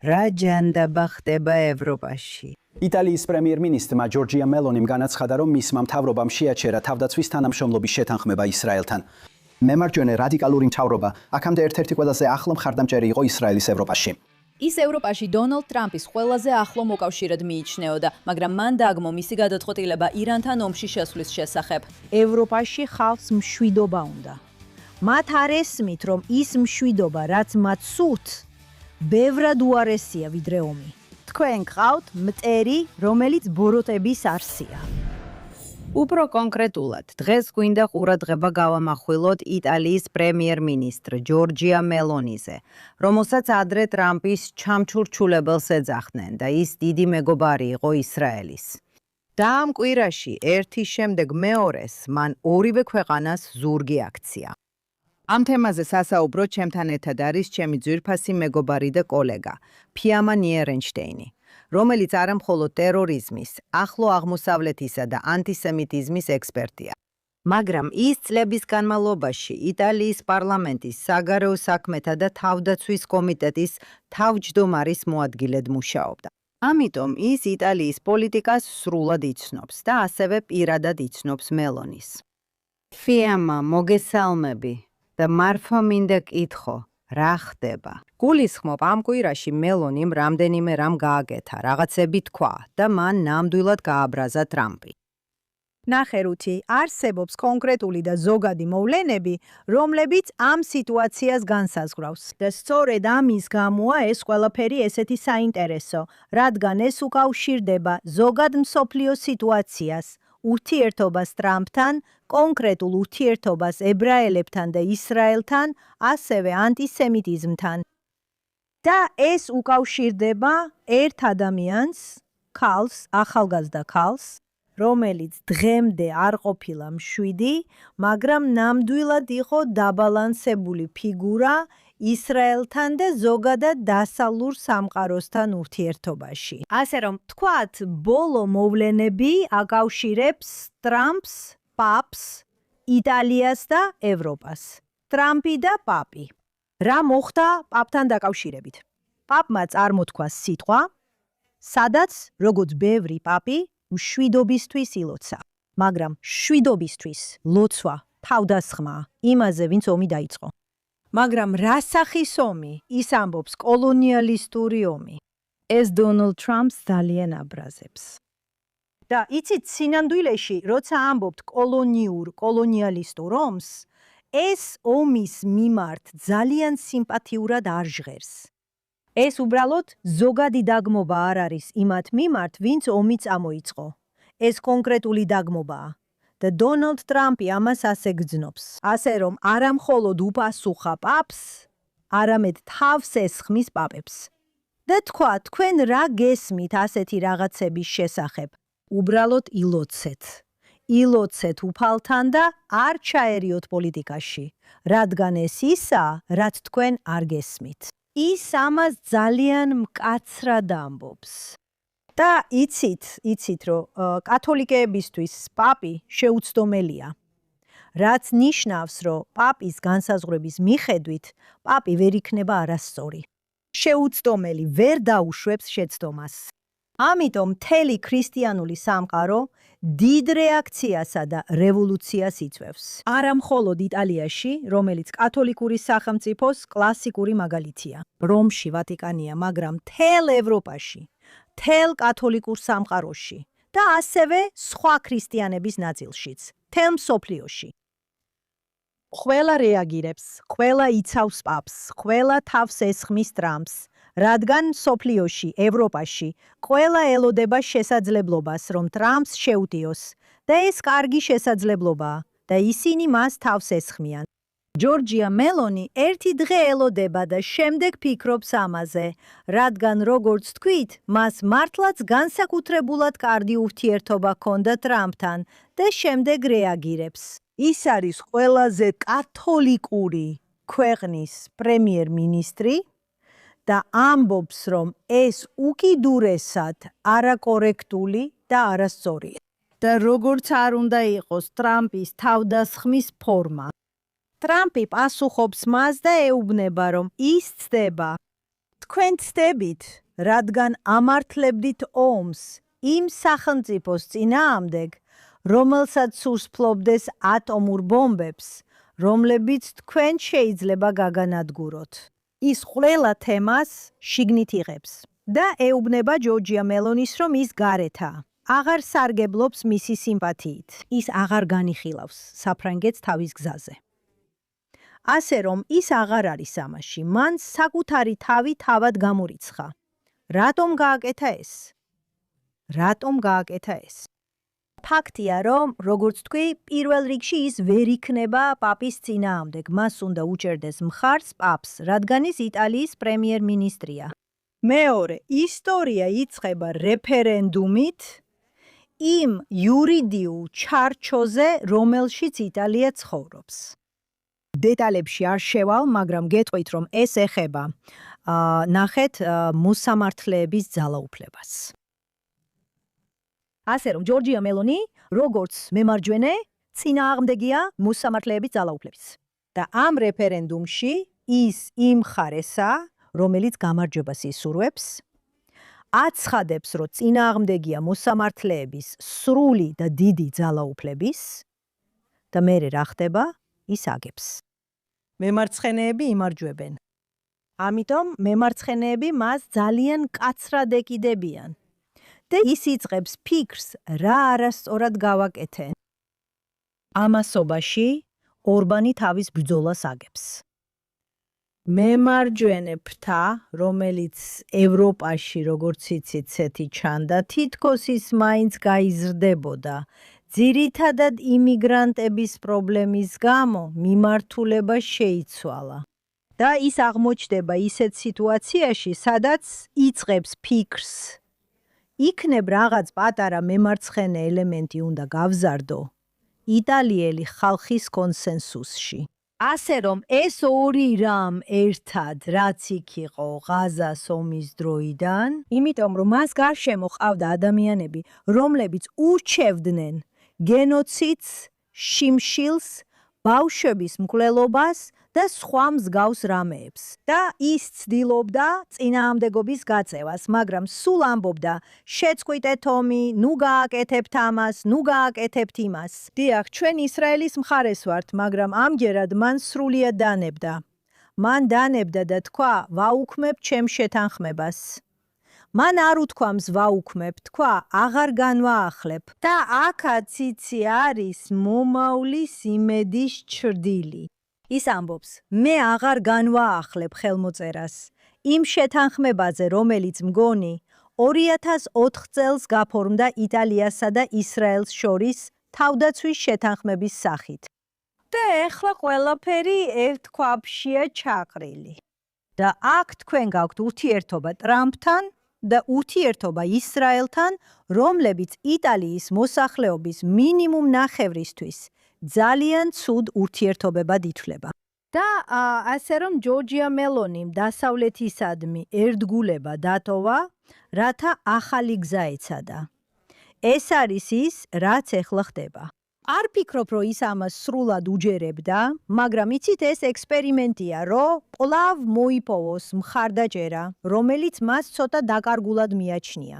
რა ჯანდაბა ხდება ევროპაში. იტალიის პრემიერ-მინისტრმა ჯორჯია მელონიმ განაცხადა, რომ მისმა მთავრობამ შეაჩერა თავდაცვის თანამშრომლობის შეთანხმება ისრაელთან. მემარჯვენე რადიკალური მთავრობა აქამდე ერთ-ერთი ყველაზე ახლო მხარდამჭერი იყო ისრაელის ევროპაში. ის ევროპაში დონალდ ტრამპის ყველაზე ახლო მოკავშირედ მიიჩნეოდა, მაგრამ მან დააგმო მისი გადაწყვეტილება ირანთან ომში შესვლის შესახებ. ევროპაში ხალხს მშვიდობა უნდა. მათ არ ესმით, რომ ის მშვიდობა, რაც მათ სურთ, ბევრად უარესია ვიდრე ომი. თქვენ გყავთ მტერი, რომელიც ბოროტების არსია. უფრო კონკრეტულად, დღეს გვინდა ყურადღება გავამახვილოთ იტალიის პრემიერ-მინისტრ ჯორჯია მელონიზე, რომელსაც ადრე ტრამპის ჩამჩურჩულებელს ეძახდნენ და ის დიდი მეგობარი იყო ისრაელის. და ამ კვირაში ერთის შემდეგ მეორეს მან ორივე ქვეყანას ზურგი აქცია. ამ თემაზე სასაუბრო ჩემთან ერთად არის ჩემი ძვირფასი მეგობარი და კოლეგა, ფიამა ნიერენშტეინი, რომელიც არა მხოლოდ ტერორიზმის, ახლო აღმოსავლეთისა და ანტისემიტიზმის ექსპერტია. მაგრამ ის წლების განმავლობაში იტალიის პარლამენტის საგარეო საქმეთა და თავდაცვის კომიტეტის თავმჯდომარის მოადგილედ მუშაობდა. ამიტომ ის იტალიის პოლიტიკას სრულად იცნობს და ასევე პირადად იცნობს მელონის. ფიამა, მოგესალმები და მარფა მინდა კითხო, რა ხდება? გულისხმობ ამ კვირაში მელონიმ რამდენიმე რამ გააკეთა, რაღაცები თქვა და მან ნამდვილად გააბრაზა ტრამპი. ნახე რუთი, არსებობს კონკრეტული და ზოგადი მოვლენები, რომლებიც ამ სიტუაციას განსაზღვრავს. და სწორედ ამის გამოა ეს ყველაფერი ესეთი საინტერესო, რადგან ეს უკავშირდება ზოგად მსოფლიო სიტუაციას, ურთიერთობას ტრამპთან, კონკრეტულ ურთიერთობას ებრაელებთან და ისრაელთან, ასევე ანტისემიტიზმთან. და ეს უკავშირდება ერთ ადამიანს, ქალს, ახალგაზრდა ქალს, რომელიც დღემდე არ ყოფილა მშვიდი, მაგრამ ნამდვილად იყო დაბალანსებული ფიგურა ისრაელთან და ზოგადად დასავლურ სამყაროსთან ურთიერთობაში. ასე რომ თქვათ, ბოლო მოვლენები აკავშირებს ტრამპს, პაპს, იტალიას და ევროპას. ტრამპი და პაპი. რა მოხდა პაპთან დაკავშირებით? პაპმა წარმოთქვა სიტყვა, სადაც როგორც ბევრი პაპი მშვიდობისთვის ილოცა. მაგრამ მშვიდობისთვის ლოცვა თავდასხმა იმაზე, ვინც ომი დაიწყო. მაგრამ რა სახის ომი? ის ამბობს კოლონიალისტური ომი. ეს დონალდ ტრამპს ძალიან აბრაზებს. და იცით, სინამდვილეში, როცა ამბობთ კოლონიალისტურ ომს, ეს ომის მიმართ ძალიან სიმპათიურად არ ჟღერს. ეს უბრალოდ ზოგადი დაგმობა არ არის იმათ მიმართ, ვინც ომი წამოიწყო. ეს კონკრეტული დაგმობაა. და დონალდ ტრამპი ამას ასე გძნობს. ასე რომ არა მხოლოდ უპასუხა პაპს, არამედ თავს ესხმის პაპებს. და თქვა, თქვენ რა გესმით ასეთი რაღაცების შესახებ? უბრალოდ ილოცეთ. ილოცეთ უფალთან და არ ჩაერიოთ პოლიტიკაში, რადგან ეს ისაა, რაც თქვენ არ გესმით. ის ამას ძალიან მკაცრად ამბობს. და იცით, რომ კათოლიკეებისთვის პაპი შეუცდომელია. რაც ნიშნავს, რომ პაპის განსაზღვრების მიხედვით, პაპი ვერ იქნება არასწორი. შეუცდომელი ვერ დაუშვებს შეცდომას. ამიტომ მთელი ქრისტიანული სამყარო დიდ რეაქციასა და რევოლუციას იწვევს. არა მხოლოდ იტალიაში, რომელიც კათოლიკური სახელმწიფოს კლასიკური მაგალითია. რომში ვატიკანია, მაგრამ მთელ ევროპაში, მთელ კათოლიკურ სამყაროში და ასევე სხვა ქრისტიანების ნაწილშიც, მთელ მსოფლიოში. ყველა რეაგირებს, ყველა იცავს პაპს, ყველა თავს ესხმის ტრამპს, რადგან მსოფლიოში, ევროპაში, ყველა ელოდება შესაძლებლობას, რომ ტრამპს შეუტიოს და ეს კარგი შესაძლებლობაა და ისინი მას თავს ესხმიან. ჯორჯია მელონი ერთი დღე ელოდება და შემდეგ ფიქრობს ამაზე, რადგან როგორც თქვით, მას მართლაც განსაკუთრებულად კარგი ურთიერთობა ჰქონდა ტრამპთან და შემდეგ რეაგირებს. ის არის ყველაზე კათოლიკური ქვეყნის პრემიერ-მინისტრი და ამბობს, რომ ეს უკიდურესად არაკორექტული და არასწორია. და როგორც არ უნდა იყოს ტრამპის თავდასხმის ფორმა. ტრამპი პასუხობს მას და ეუბნება, რომ ის ცდება. თქვენ ცდებით, რადგან ამართლებდით ომს იმ სახელმწიფოს წინააღმდეგ, რომელსაც სურს ფლობდეს ატომურ ბომბებს, რომლებიც თქვენ შეიძლება გაგანადგუროთ. ის ყველა თემას შიგნით იღებს და ეუბნება ჯორჯია მელონის, რომ ის გარეთა. აღარ სარგებლობს მისი სიმპათიით. ის აღარ განიხილავს საფრანგეთს თავის გზაზე. ასე რომ ის აღარ არის ამაში, მან საკუთარი თავი თავად გამორიცხა. რატომ გააკეთა ეს? რატომ გააკეთა ეს? ფაქტია, რომ როგორც თქვი, პირველ რიგში ის ვერ იქნება პაპის წინააღმდეგ. მას უნდა უჭერდეს მხარს პაპს, რადგან ის იტალიის პრემიერ-მინისტრია. მეორე, ისტორია იწყება რეფერენდუმით იმ იურიდიულ ჩარჩოზე, რომელშიც იტალია ცხოვრობს. დეტალებში არ შევალ, მაგრამ გეტყვით, რომ ეს ეხება ნახეთ მოსამართლეების ძალაუფლებას. ასე რომ ჯორჯია მელონი, როგორც მემარჯვენე, წინააღმდეგია მოსამართლეების ძალაუფლების. და ამ რეფერენდუმში ის იმ მხარესა, რომელიც გამარჯვებას ისურვებს, აცხადებს, რომ წინააღმდეგია მოსამართლეების სრული და დიდი ძალაუფლების და მერე რა ხდება, ის აგებს. მემარცხენეები იმარჯვებენ. ამიტომ მემარცხენეები მას ძალიან კაცრად ეკიდებიან. და ის იწყებს ფიქრს, რა არასწორად გავაკეთე. ამასობაში ორბანი თავის ბრძოლას აგებს. მემარჯვენე ფრთა, რომელიც ევროპაში, როგორც იცით, ცეთი ჩანდა, თითქოს ის მაინც გაიზრდებოდა. ძირითადად იმიგრანტების პრობლემის გამო მიმართულება შეიცვალა. და ის აღმოჩნდება ისეთ სიტუაციაში, სადაც იწყებს ფიქრს. იქნებ რაღაც პატარა მემარცხენე ელემენტი უნდა გავზარდო იტალიელი ხალხის კონსენსუსში. ასე რომ ეს ორი რამ ერთად, რაც იქ იყო ღაზას ომის დროიდან, იმიტომ რომ მას გარშემო ყავდა ადამიანები, რომლებიც ურჩევდნენ გენოციდს, შიმშილს, ბავშვების მკვლელობას და სხვა მსგავს რამეებს. და ის ცდილობდა წინააღმდეგობის გაწევას, მაგრამ სულ ამბობდა, შეწყვიტეთ ომი, ნუ გააკეთებთ ამას, ნუ გააკეთებთ იმას. დიახ, ჩვენ ისრაელის მხარეს ვართ, მაგრამ ამჯერად მან სრულიად დანებდა. მან დანებდა და თქვა, ვაუქმებ ჩემ შეთანხმებას. მან არ უთქვამს ვაუქმებ, თქვა, აღარ განვაახლებ. და აქაც იცი არის მომავლის იმედის ჩრდილი. ის ამბობს, მე აღარ განვაახლებ ხელმოწერას. იმ შეთანხმებაზე, რომელიც მგონი 2004 წელს გაფორმდა იტალიასა და ისრაელს შორის თავდაცვის შეთანხმების სახით. და ეხლა ყველაფერი ერთ ქვაბშია ჩაყრილი. და აქ თქვენ გაქვთ ურთიერთობა ტრამპთან და ურთიერთობა ისრაელთან, რომლებიც იტალიის მოსახლეობის მინიმუმ ნახევრისთვის ძალიან ცუდ ურთიერთობებად ითვლება. და ასე რომ ჯორჯია მელონიმ დასავლეთისადმი ერთგულება დატოვა, რათა ახალი გზა ეცადა. ეს არის ის, რაც ეხლა ხდება. არ ფიქრობ, რომ ის ამას სრულად უჯერებდა, მაგრამ იცით ეს ექსპერიმენტია, რომ კვლავ მოიპოვოს მხარდაჭერა, რომელიც მას ცოტა დაკარგულად მიაჩნია.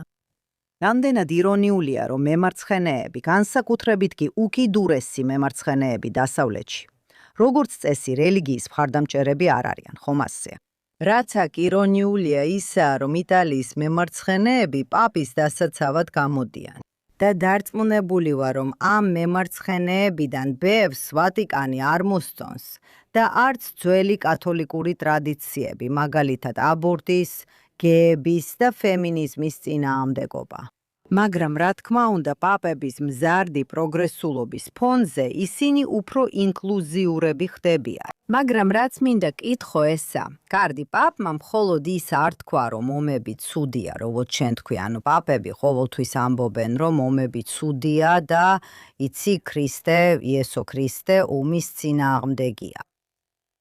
რამდენად ირონიულია, რომ მემარცხენეები, განსაკუთრებით კი უკიდურესი მემარცხენეები დასავლეთში, როგორც წესი რელიგიის მხარდამჭერები არ არიან, ხომ ასეა? რაც აქ ირონიულია ისაა, რომ იტალიის მემარცხენეები პაპის დასაცავად გამოდიან. და დარწმუნებული ვარ, რომ ამ მემარცხენეებიდან ბევრს ვატიკანი არ მოსწონს და არც ძველი კათოლიკური ტრადიციები, მაგალითად აბორტის, გეების და ფემინიზმის წინააღმდეგობა. მაგრამ რა თქმა უნდა, პაპების მზარდი პროგრესულობის ფონზე ისინი უფრო ინკლუზიურები ხდებიან. მაგრამ რაც მინდა კითხო ესა, კარგი, პაპმა მხოლოდ ის არ თქვა, რომ ომები ცუდია, როგორც შენ თქვი, ანუ პაპები ყოველთვის ამბობენ, რომ ომები ცუდია და იცი იესო ქრისტე ომის წინააღმდეგია.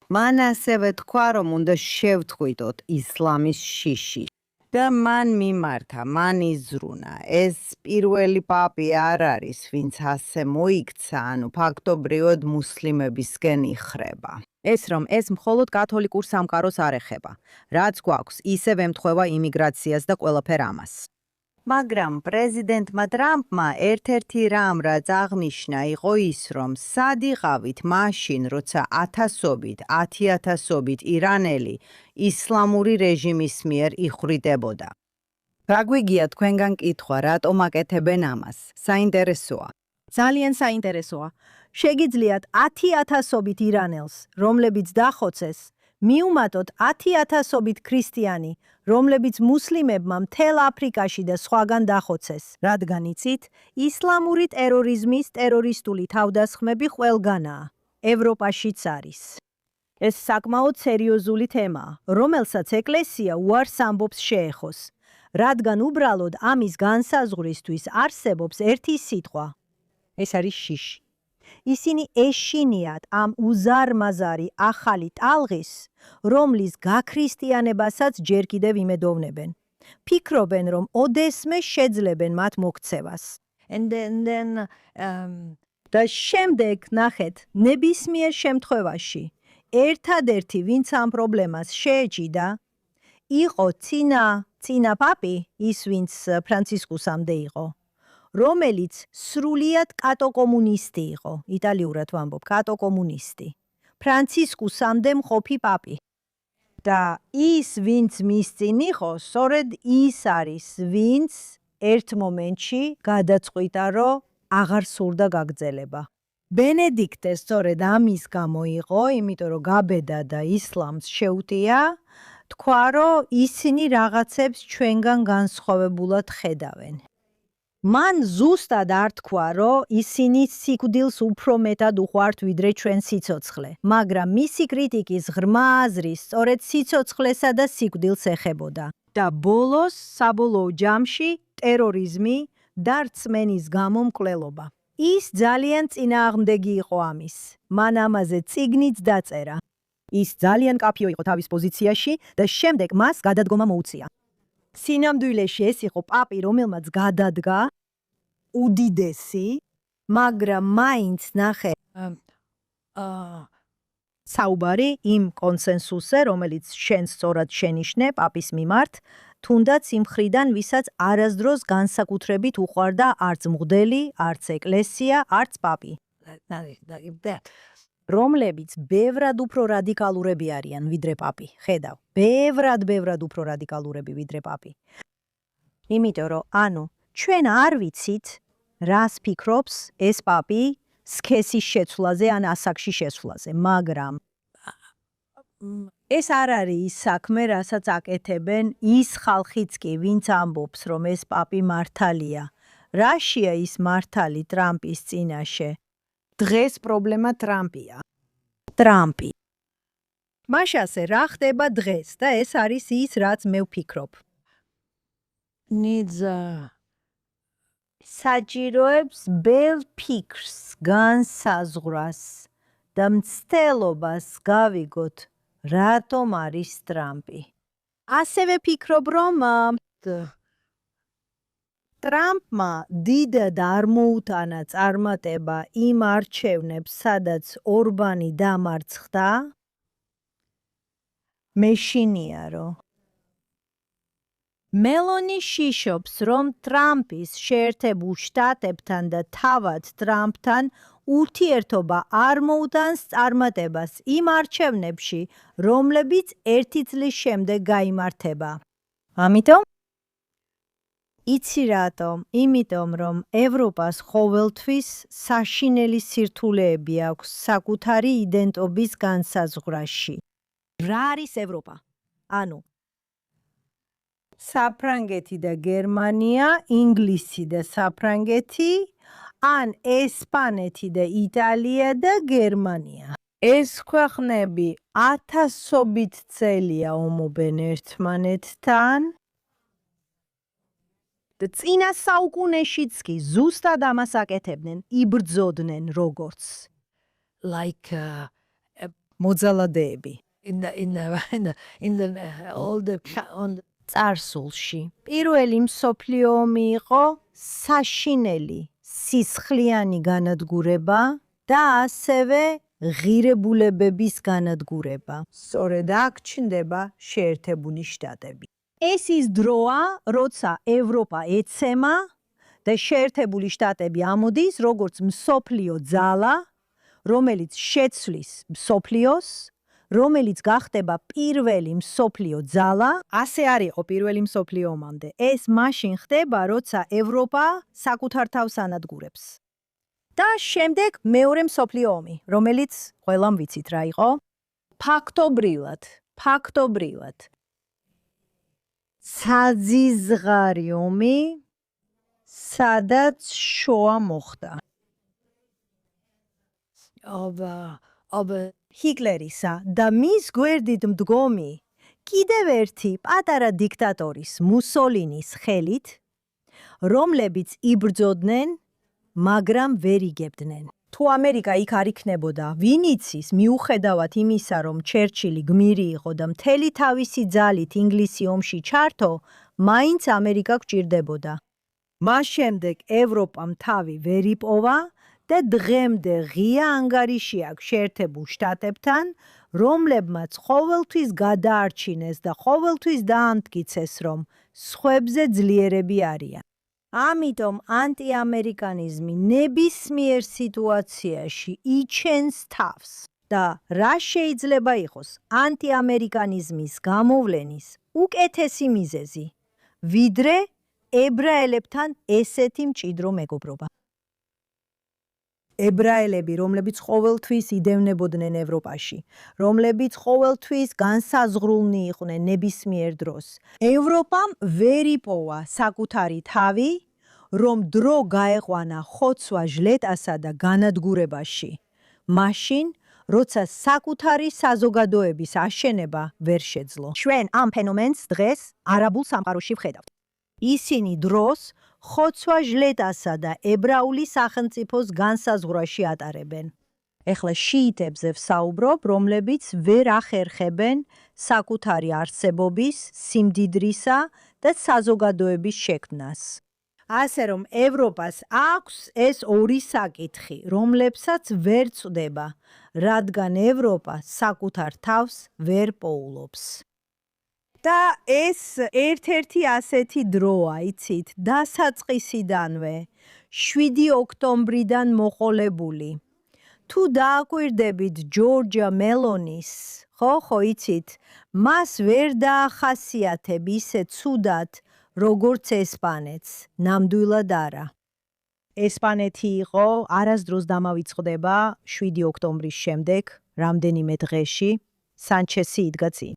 მან ასევე თქვა, რომ უნდა შევთყვიტოთ ისლამის შიში. და მან მიმართა, მან იზრუნა, ეს პირველი პაპი არ არის, ვინც ასე მოიქცა, ანუ ფაქტობრივად მუსლიმებისკენ იხრება. ეს რომ ეს მხოლოდ კათოლიკურ სამყაროს არ ეხება. რაც გვაქვს, ისევ ემთხვევა იმიგრაციას და ყველაფერ ამას. მაგრამ პრეზიდენტმა ტრამპმა ერთ-ერთი რამ, რაც აღნიშნა, იყო ის, რომ სად იყავით მაშინ, როცა ათასობით, 10,000-ობით ირანელი ისლამური რეჟიმის მიერ იხვრიტებოდა. რა გვიგია თქვენგან კითხვა, რატომ აკეთებენ ამას? საინტერესოა. ძალიან საინტერესოა. შეგიძლიათ 10,000-ობით ირანელს, რომლებიც დახოცეს, მიუმატოთ 10,000-ობით ქრისტიანი, რომლებიც მუსლიმებმა მთელ აფრიკაში და სხვაგან დახოცეს, რადგან იცით, ისლამური ტერორიზმის ტერორისტული თავდასხმები ყველგანაა, ევროპაშიც არის. ეს საკმაოდ სერიოზული თემაა, რომელსაც ეკლესია უარს ამბობს შეეხოს, რადგან უბრალოდ ამის განსაზღვრისთვის არსებობს ერთი სიტყვა. ეს არის შიში. ისინი ეშინიათ ამ უზარმაზარი ახალი ტალღის, რომლის გაქრისტიანებასაც ჯერ კიდევ იმედოვნებენ. ფიქრობენ, რომ ოდესმე შეძლებენ მათ მოქცევას. და შემდეგ ნახეთ, ნებისმიერ შემთხვევაში, ერთადერთი, ვინც ამ პრობლემას შეეჭიდა, იყო წინა პაპი, ის ვინც ფრანცისკუსამდე იყო, რომელიც სრულიად კატოკომუნისტი იყო, იტალიურად ვამბობ, კატოკომუნისტი. ფრანცისკუსამდე მყოფი პაპი. და ის, ვინც მის წინ იყო, სწორედ ის არის, ვინც ერთ მომენტში გადაწყვიტა, რომ აღარ სურდა გაგრძელება. ბენედიქტე სწორედ ამის გამო იყო, იმიტომ რომ გაბედა და ისლამს შეუტია, თქვა, რომ ისინი რაღაცებს ჩვენგან განსხვავებულად ხედავენ. მან ზუსტად არ თქვა, რომ ისინი სიკვდილს უფრო მეტად უყვართ ვიდრე ჩვენ სიცოცხლე, მაგრამ მისი კრიტიკის ღრმა აზრი სწორედ სიცოცხლესა და სიკვდილს ეხებოდა. და ბოლოს საბოლოო ჯამში ტერორიზმი და რწმენის გამო მკვლელობა. ის ძალიან წინააღმდეგი იყო ამის. მან ამაზე წიგნიც დაწერა. ის ძალიან კაფიო იყო თავის პოზიციაში და შემდეგ მას გადადგომა მოუწია. სინამდვილეში ეს იყო პაპი, რომელმაც გადადგა უდიდესი, მაგრამ მაინც ნახე საუბარი იმ კონსენსუსზე, რომელიც შენ სწორად შენიშნე პაპის მიმართ, თუნდაც იმ მხრიდან, ვისაც არასდროს განსაკუთრებით უყვარდა არც მღვდელი, არც ეკლესია, არც პაპი. რომლებიც ბევრად უფრო რადიკალურები არიან ვიდრე პაპი. ხედავ, ბევრად უფრო რადიკალურები ვიდრე პაპი. იმიტომ რომ, ჩვენ არ ვიცით, რას ფიქრობს ეს პაპი სქესის შეცვლაზე ან ასაკში შესვლაზე, მაგრამ ეს არ არის ის საქმე, რასაც აკეთებენ ის ხალხიც კი, ვინც ამბობს, რომ ეს პაპი მართალია. რაშია ის მართალი ტრამპის წინაშე? დღეს პრობლემა ტრამპია. ტრამპი. მაშასე რა ხდება დღეს და ეს არის ის, რაც მე ვფიქრობ. საჭიროებს ბევრ ფიქრს, განსაზღვრას და მცდელობას გავიგოთ, რატომ არის ტრამპი. ასევე ფიქრობ, რომ ტრამპმა დიდად არ მოუტანა წარმატება იმ არჩევნებს, სადაც ორბანი დამარცხდა, მეშინია რომ მელონი შიშობს, რომ ტრამპის შეერთებულ შტატებთან და თავად ტრამპთან ურთიერთობა არ მოუტანს წარმატებას იმ არჩევნებში, რომლებიც ერთი წლის შემდეგ გაიმართება. ამიტომ? იცი რატომ? იმიტომ, რომ ევროპას ყოველთვის საშინელი სირთულეები აქვს საკუთარი იდენტობის განსაზღვრაში. რა არის ევროპა? საფრანგეთი და გერმანია, ინგლისი და საფრანგეთი, ან ესპანეთი და იტალია და გერმანია. ეს ქვეყნები 1000-ობით წელია ომობენ ერთმანეთთან და წინა საუკუნეშიც კი ზუსტად ამას აკეთებდნენ, იბრძოდნენ როგორც მოძალადეები. წარსულში პირველი მსოფლიო ომი იყო საშინელი სისხლიანი განადგურება და ასევე ღირებულებების განადგურება. სწორედ აქ ჩნდება შეერთებული შტატები. ეს ის დროა, როცა ევროპა ეცემა და შეერთებული შტატები ამოდის როგორც მსოფლიო ძალა, რომელიც შეცვლის მსოფლიოს, რომელიც გახდება პირველი მსოფლიო ძალა, ასე არ იყო პირველი მსოფლიო ომამდე. ეს მაშინ ხდება, როცა ევროპა საკუთარ თავს ანადგურებს. და შემდეგ მეორე მსოფლიო ომი, რომელიც ყველამ ვიცით რა იყო? ფაქტობრივად. საძიზღარი ომი, სადაც შოა მოხდა. ჰიტლერისა და მის გვერდით მდგომი კიდევ ერთი პატარა დიქტატორის მუსოლინის ხელით, რომლებიც იბრძოდნენ, მაგრამ ვერ იგებდნენ. თუ ამერიკა იქ არ იქნებოდა, ვინ იცის, მიუხედავად იმისა, რომ ჩერჩილი გმირი იყო და მთელი თავისი ძალით ინგლისი ომში ჩართო, მაინც ამერიკა გჭირდებოდა. მას შემდეგ ევროპამ თავი ვერ იპოვა და დღემდე ღია ანგარიში აქვს შეერთებულ შტატებთან, რომლებმაც ყოველთვის გადაარჩინეს და ყოველთვის დაამტკიცეს, რომ სხვებზე ძლიერები არიან. ამიტომ ანტიამერიკანიზმი ნებისმიერ სიტუაციაში იჩენს თავს და რა შეიძლება იყოს ანტიამერიკანიზმის გამოვლენის უკეთესი მიზეზი, ვიდრე ებრაელებთან ესეთი მჭიდრო მეგობრობა. ებრაელები, რომლებიც ყოველთვის იდევნებოდნენ ევროპაში, რომლებიც ყოველთვის განსაზღვრულნი იყვნენ ნებისმიერ დროს. ევროპამ ვერ იპოვა საკუთარი თავი, რომ დრო გაეყვანა ხოცვა ჟლეტასა და განადგურებაში. მაშინ, როცა საკუთარი საზოგადოების აშენება ვერ შეძლო. ჩვენ ამ ფენომენს დღეს არაბულ სამყაროში ვხედავთ. ისინი დროს ხოცვა ჟლეტასა და ებრაული სახელმწიფოს განსაზღვრაში ატარებენ. ეხლა შიიტებზე ვსაუბრობ, რომლებიც ვერ ახერხებენ საკუთარი არსებობის, სიმდიდრისა და საზოგადოების შექმნას. ასე რომ ევროპას აქვს ეს ორი საკითხი, რომლებსაც ვერ წვდება, რადგან ევროპა საკუთარ თავს ვერ პოულობს. და ეს ერთ-ერთი ასეთი დროა, იცით, დასაწყისიდანვე, 7 ოქტომბრიდან მოყოლებული. თუ დააკვირდებით ჯორჯია მელონის, ხო, იცით, მას ვერ დაახასიათებ ისე ცუდად, როგორც ესპანეთს, ნამდვილად არა. ესპანეთი იყო, არასდროს დამავიწყდება 7 ოქტომბრის შემდეგ, რამდენიმე დღეში, სანჩესი იდგა წინ.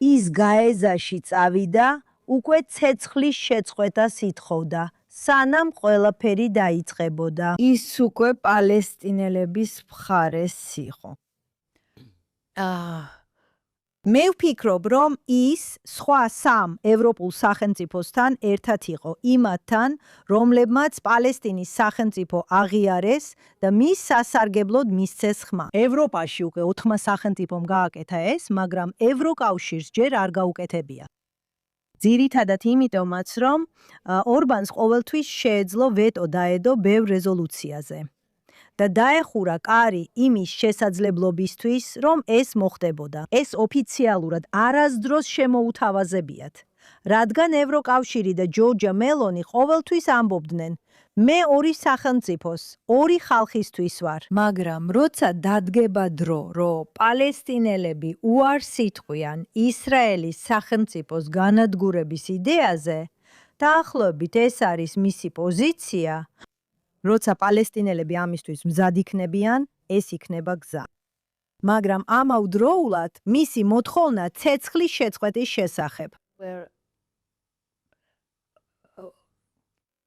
ის გაეზაში წავიდა, უკვე ცეცხლის შეწყვეტას ითხოვდა, სანამ ყველაფერი დაიწყებოდა. ის უკვე პალესტინელების მხარეს იყო. მე ვფიქრობ, რომ ის სხვა სამ ევროპულ სახელმწიფოსთან ერთად იყო, იმათთან, რომლებმაც პალესტინის სახელმწიფო აღიარეს და მის სასარგებლოდ მისცეს ხმა. ევროპაში უკვე 4 სახელმწიფომ გააკეთა ეს, მაგრამ ევროკავშირს ჯერ არ გაუკეთებია. ძირითადად იმიტომაც, რომ ორბანს ყოველთვის შეეძლო ვეტო დაედო ბევრ რეზოლუციაზე. და დაეხურა კარი იმის შესაძლებლობისთვის, რომ ეს მოხდებოდა. ეს ოფიციალურად არასდროს შემოუთავაზებიათ, რადგან ევროკავშირი და ჯორჯია მელონი ყოველთვის ამბობდნენ, მე ორი სახელმწიფოს, ორი ხალხისთვის ვარ. მაგრამ როცა დადგება დრო, რომ პალესტინელები უარს იტყვიან ისრაელის სახელმწიფოს განადგურების იდეაზე, დაახლოებით ეს არის მისი პოზიცია, როცა პალესტინელები ამისთვის მზად იქნებიან, ეს იქნება გზა. მაგრამ ამავდროულად მისი მოთხოვნა ცეცხლის შეწყვეტის შესახებ.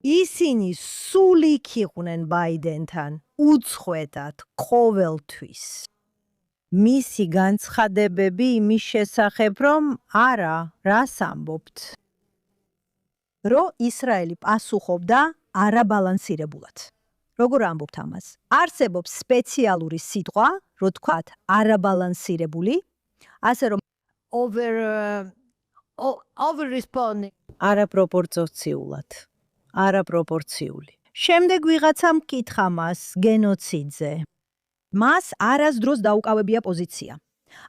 ისინი სულ იქ იყვნენ ბაიდენთან, უწყვეტად, ყოველთვის. მისი განცხადებები იმის შესახებ, რომ არა, რას ამბობთ. რომ ისრაელი პასუხობდა არაბალანსირებულად. როგორ ამბობთ ამას? არსებობს სპეციალური სიტყვა, რო თქვათ არაბალანსირებული, ასე რომ over responding. არაპროპორციულად. არაპროპორციული. შემდეგ ვიღაცამ მკითხა მას გენოციდზე. მას არასდროს დაუკავებია პოზიცია.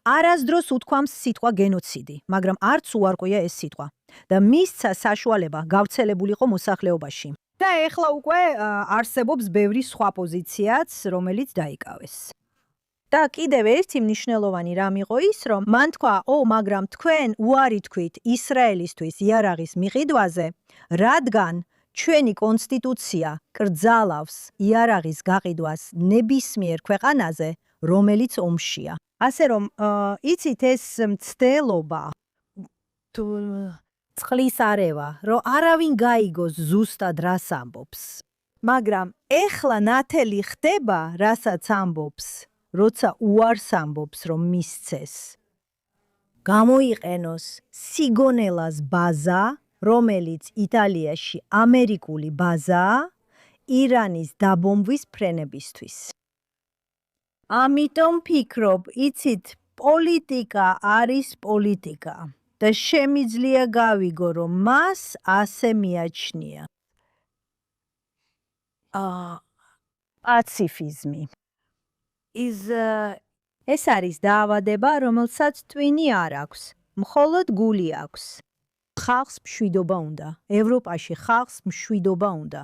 არასდროს უთქვამს სიტყვა გენოციდი, მაგრამ არც უარყვია ეს სიტყვა და მისცა საშუალება გავრცელებულიყო მოსახლეობაში. და ეხლა უკვე არსებობს ბევრი სხვა პოზიციაც, რომელიც დაიკავეს. და კიდევ ერთი მნიშვნელოვანი რამ იყო ის, რომ მან თქვა, მაგრამ თქვენ უარი თქვით ისრაელისთვის იარაღის მიყიდვაზე, რადგან ჩვენი კონსტიტუცია კრძალავს იარაღის გაყიდვას ნებისმიერ ქვეყანაზე, რომელიც ომშია. ასე რომ, იცით ეს მცდელობა თუ წყლის არევა, რომ არავინ გაიგოს ზუსტად რას ამბობს. მაგრამ ეხლა ნათელი ხდება, რასაც ამბობს, როცა უარს ამბობს, რომ მისცეს. გამოიყენოს სიგონელას ბაზა, რომელიც იტალიაში ამერიკული ბაზაა, ირანის დაბომბვის ფრენებისთვის. ამიტომ ფიქრობ, იცით, პოლიტიკა არის პოლიტიკა და შემიძლია გავიგო, რომ მას ასე მიაჩნია. პაციფიზმი. ეს არის დაავადება, რომელსაც ტვინი არ აქვს, მხოლოდ გული აქვს. ხალხს მშვიდობა უნდა, ევროპაში ხალხს მშვიდობა უნდა.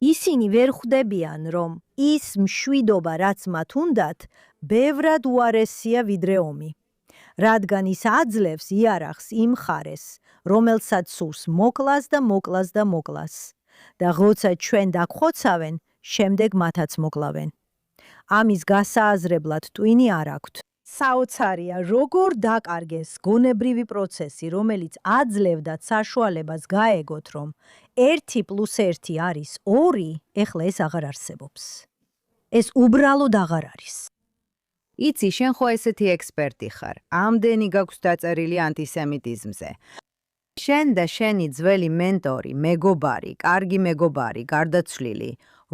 ისინი ვერ ხვდებიან, რომ ის მშვიდობა, რაც მათ უნდათ, ბევრად უარესია ვიდრე ომი. რადგან ის აძლევს იარაღს იმ მხარეს, რომელსაც სურს მოკლას და მოკლას და მოკლას. და როცა ჩვენ დაგხოცავენ, შემდეგ მათაც მოკლავენ. ამის გასააზრებლად ტვინი არ აქვთ. საოცარია, როგორ დაკარგეს გონებრივი პროცესი, რომელიც აძლევდა საშუალებას გაეგოთ, რომ 1+1 არის 2, ეხლა ეს აღარ არსებობს. ეს უბრალოდ აღარ არის. იცი, შენ ხო ესეთი ექსპერტი ხარ. ამდენი გაქვს დაწერილი ანტისემიტიზმზე. შენ და შენი ძველი მენტორი, მეგობარი, კარგი მეგობარი, გარდაცვლილი,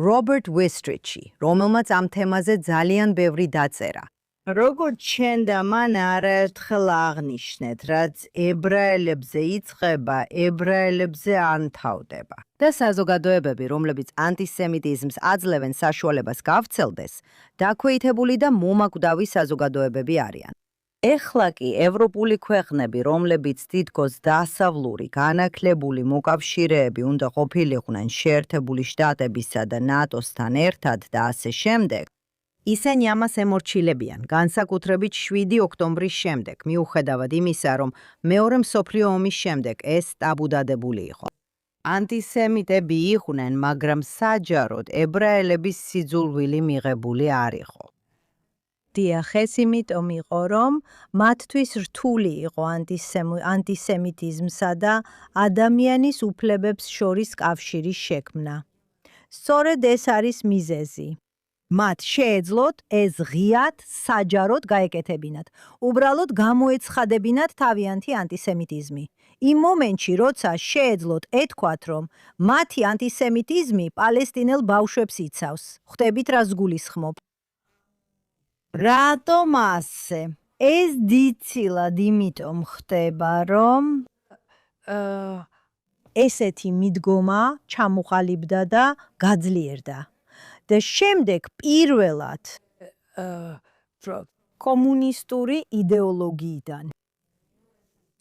რობერტ ვესტრიჩი, რომელმაც ამ თემაზე ძალიან ბევრი დაწერა. როგორც შენ და მან არაერთხელ აღნიშნეთ, რაც ებრაელებზე იწყება, ებრაელებზე ანთავდება. და საზოგადოებები, რომლებიც ანტისემიტიზმს აძლევენ საშუალებას გავრცელდეს, დაქვეითებული და მომაკვდავი საზოგადოებები არიან. ეხლა კი ევროპული ქვეყნები, რომლებიც თითქოს დასავლური, განახლებული მოკავშირეები უნდა ყოფილიყვნენ შეერთებული შტატებისა და ნატოსთან ერთად და ასე შემდეგ, ისინი ამას ემორჩილებიან, განსაკუთრებით 7 ოქტომბრის შემდეგ, მიუხედავად იმისა, რომ მეორე მსოფლიო ომის შემდეგ ეს ტაბუდადებული იყო. ანტისემიტები იყვნენ, მაგრამ საჯაროდ ებრაელების სიძულვილი მიღებული არ იყო. დიახ, ეს იმიტომ იყო, რომ მათთვის რთული იყო ანტისემიტიზმსა და ადამიანის უფლებებს შორის კავშირის შექმნა. სწორედ ეს არის მიზეზი. მათ შეეძლოთ ეს ღიად საჯაროდ გაეკეთებინათ, უბრალოდ გამოეცხადებინათ თავიანთი ანტისემიტიზმი. იმ მომენტში, როცა შეეძლოთ ეთქვათ, რომ მათი ანტისემიტიზმი პალესტინელ ბავშვებს იცავს. ხვდებით, რას გულისხმობ? რატომ ასე? ეს დიდწილად იმიტომ ხდება, რომ ესეთი მიდგომა ჩამოყალიბდა და გაძლიერდა. და შემდეგ პირველად კომუნისტური იდეოლოგიიდან.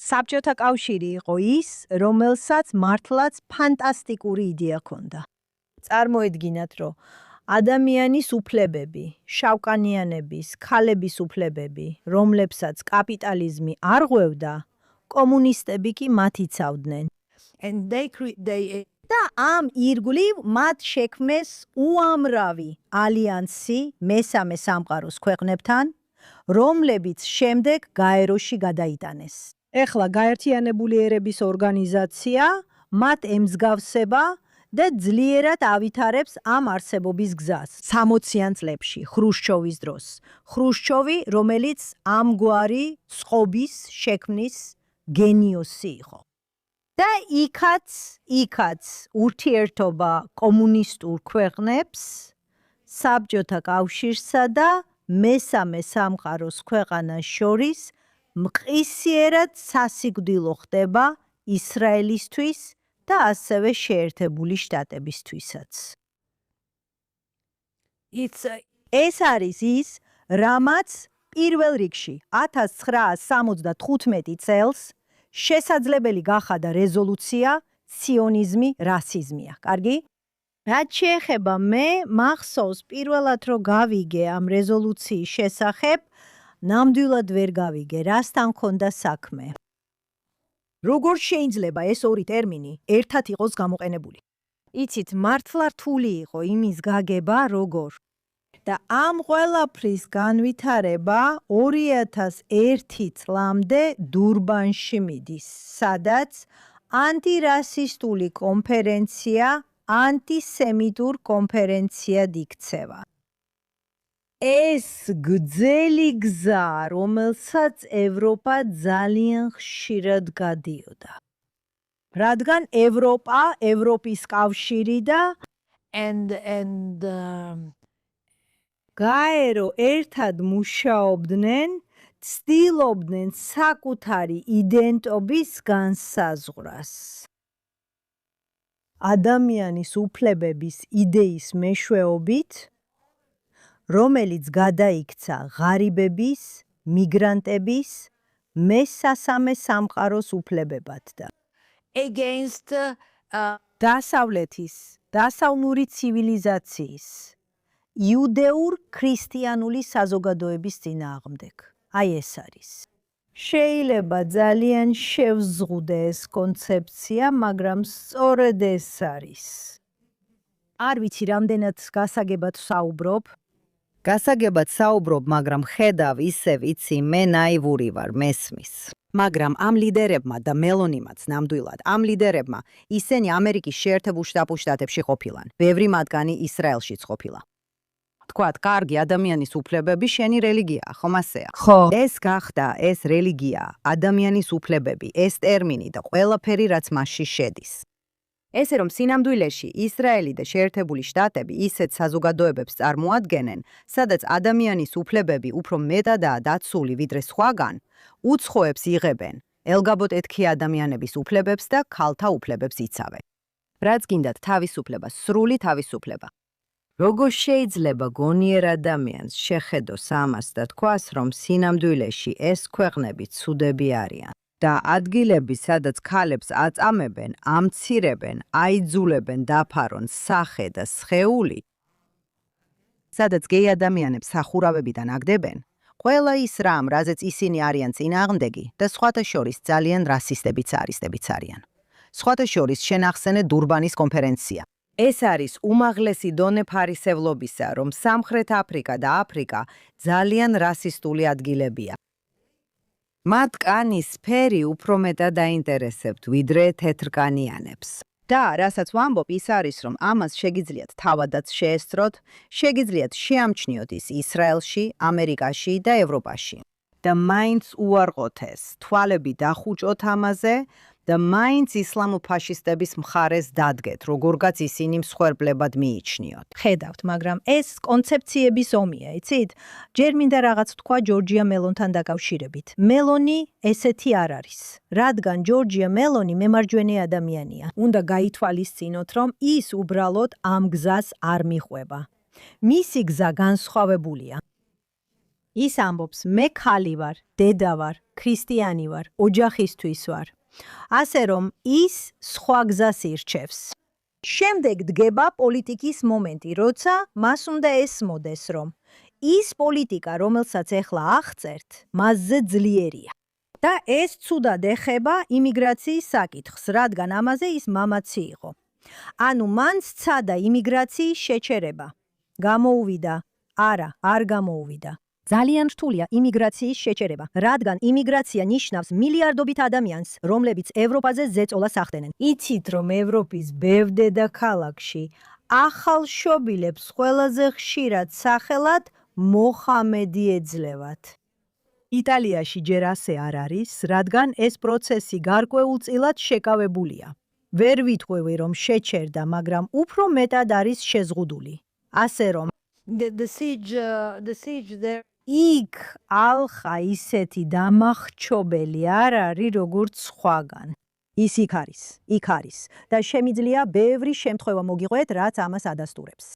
საბჭოთა კავშირი იყო ის, რომელსაც მართლაც ფანტასტიკური იდეა ჰქონდა. წარმოედგინათ, რომ ადამიანის უფლებები, შავკანიანების, ქალების უფლებები, რომლებსაც კაპიტალიზმი არ ღვევდა, კომუნისტები კი მათ იცავდნენ. და ამ ირგვლივ მათ შექმნეს უამრავი ალიანსი მესამე სამყაროს ქვეყნებთან, რომლებიც შემდეგ გაეროში გადაიტანეს. ეხლა გაერთიანებული ერების ორგანიზაცია მათ ემსგავსება და ძლიერად ავითარებს ამ არსებობის გზას. 60-იან წლებში, ხრუშჩოვის დროს. ხრუშჩოვი, რომელიც ამგვარი წყობის შექმნის გენიოსი იყო. და იქაც ურთიერთობა კომუნისტურ ქვეყნებს, საბჭოთა კავშირსა და მესამე სამყაროს ქვეყანას შორის მყისიერად სასიკვდილო ხდება ისრაელისთვის და ასევე შეერთებული შტატებისთვისაც. ეს არის ის, რამაც პირველ რიგში 1975 წელს შესაძლებელი გახადა რეზოლუცია სიონიზმი, რასიზმია. კარგი? რაც შეეხება მე, მახსოვს პირველად რო გავიგე ამ რეზოლუციის შესახებ, ნამდვილად ვერ გავიგე, რასთან ქონდა საქმე. როგორ შეიძლება ეს ორი ტერმინი ერთად იყოს გამოყენებული? იცით, მართლა რთული იყო იმის გაგება, როგორ. და ამ ყველაფრის განვითარება 2001 წლამდე დურბანში მიდის, სადაც ანტირასისტული კონფერენცია, ანტისემიტურ კონფერენციად იქცევა. ეს გრძელი გზა, რომელსაც ევროპა ძალიან ხშირად გადიოდა. რადგან ევროპა, ევროპის კავშირი და გაერო ერთად მუშაობდნენ, ცდილობდნენ საკუთარი იდენტობის განსაზღვრას. ადამიანის უფლებების იდეის მეშვეობით, რომელიც გადაიქცა ღარიბების, მიგრანტების, მესასამე სამყაროს უფლებებად და დასავლეთის, დასავლური ცივილიზაციის, იუდეურ ქრისტიანული საზოგადოების წინააღმდეგ. აი ეს არის. შეიძლება ძალიან შევზღუდე ეს კონცეფცია, მაგრამ სწორედ ეს არის. არ ვიცი, რამდენად გასაგებად საუბრობ. გასაგებად საუბრობ, მაგრამ ხედავ ისევ იცი, მე ნაივური ვარ, მესმის. მაგრამ ამ ლიდერებმა და მელონიმაც ნამდვილად, ამ ლიდერებმა ისინი ამერიკის შეერთებულ შტატებში ყოფილან. ბევრი მათგანი ისრაელშიც ყოფილა. თქვათ, კარგი ადამიანის უფლებები შენი რელიგიაა, ხომ ასეა? ხო. ეს გახდა ეს რელიგია, ადამიანის უფლებები, ეს ტერმინი და ყველაფერი, რაც მასში შედის. ესე რომ სინამდვილეში ისრაელი და შეერთებული შტატები ისეთ საზოგადოებებს წარმოადგენენ, სადაც ადამიანის უფლებები უფრო მეტადაა დაცული ვიდრე სხვაგან, უცხოებს იღებენ, ელგაბოტ-ეთქი ადამიანების უფლებებს და ქალთა უფლებებს იცავენ. რაც გინდათ თავისუფლება, სრული თავისუფლება. როგორ შეიძლება გონიერ ადამიანს შეხედოს ამას და თქვას, რომ სინამდვილეში ეს ქვეყნები ცუდები არიან? და ადგილები, სადაც ქალებს აწამებენ, ამცირებენ, აიძულებენ დაფარონ სახე და სხეული, სადაც გეი ადამიანებს სახურავებიდან აგდებენ, ყველა ის რამ, რაზეც ისინი არიან წინააღმდეგი და სხვათა შორის ძალიან რასისტებიც არიან. სხვათა შორის შენახსენე დურბანის კონფერენცია. ეს არის უმაღლესი დონე ფარისევლობისა, რომ სამხრეთ აფრიკა და აფრიკა ძალიან რასისტული ადგილებია. მათ კანის ფერი უფრო მეტად დაინტერესებთ, ვიდრე თეთრკანიანებს. და რასაც ვამბობ, ის არის, რომ ამას შეგიძლიათ თავადაც შეესწროთ, შეგიძლიათ შეამჩნიოთ ის ისრაელში, ამერიკაში და ევროპაში. და მაინც უარყოთ ეს, თვალები დახუჭოთ ამაზე და მაინც ისლამოფაშისტების მხარეს დადგეთ, როგორღაც ისინი მსხვერპლებად მიიჩნიოთ. ხედავთ, მაგრამ ეს კონცეფციების ომია, იცით? ჯერ მინდა რაღაც თქვა ჯორჯია მელონთან დაკავშირებით. მელონი ესეთი არ არის, რადგან ჯორჯია მელონი მემარჯვენე ადამიანია. უნდა გაითვალისწინოთ, რომ ის უბრალოდ ამ გზას არ მიყვება. მისი გზა განსხვავებულია. ის ამბობს, მე ქალი ვარ, დედა ვარ, ქრისტიანი ვარ, ოჯახისთვის ვარ. ასე რომ ის სხვა გზას ირჩევს. შემდეგ დგება პოლიტიკის მომენტი, როცა მას უნდა ესმოდეს, რომ ის პოლიტიკა, რომელსაც ეხლა აღწერთ, მასზე ძლიერია. და ეს ცუდად ეხება იმიგრაციის საკითხს, რადგან ამაზე ის მამაცი იყო. ანუ მან სცადა იმიგრაციის შეჩერება. გამოუვიდა? არა, არ გამოუვიდა. ძალიან რთულია იმიგრაციის შეჩერება, რადგან იმიგრაცია ნიშნავს მილიარდობით ადამიანს, რომლებიც ევროპაზე ზეწოლას ახდენენ. იცით, რომ ევროპის ბევრ დედაქალაქში ახალშობილებს ყველაზე ხშირად სახელად მოხამედი ეძლევათ. იტალიაში ჯერ ასე არ არის, რადგან ეს პროცესი გარკვეულწილად შეკავებულია. ვერ ვიტყვევი, რომ შეჩერდა, მაგრამ უფრო მეტად არის შეზღუდული. ასე რომ იქ ალხა ისეთი დამახჩობელი არ არის, როგორც სხვაგან. ის იქ არის და შემიძლია ბევრი შემთხვევა მოგიყვეთ, რაც ამას ადასტურებს.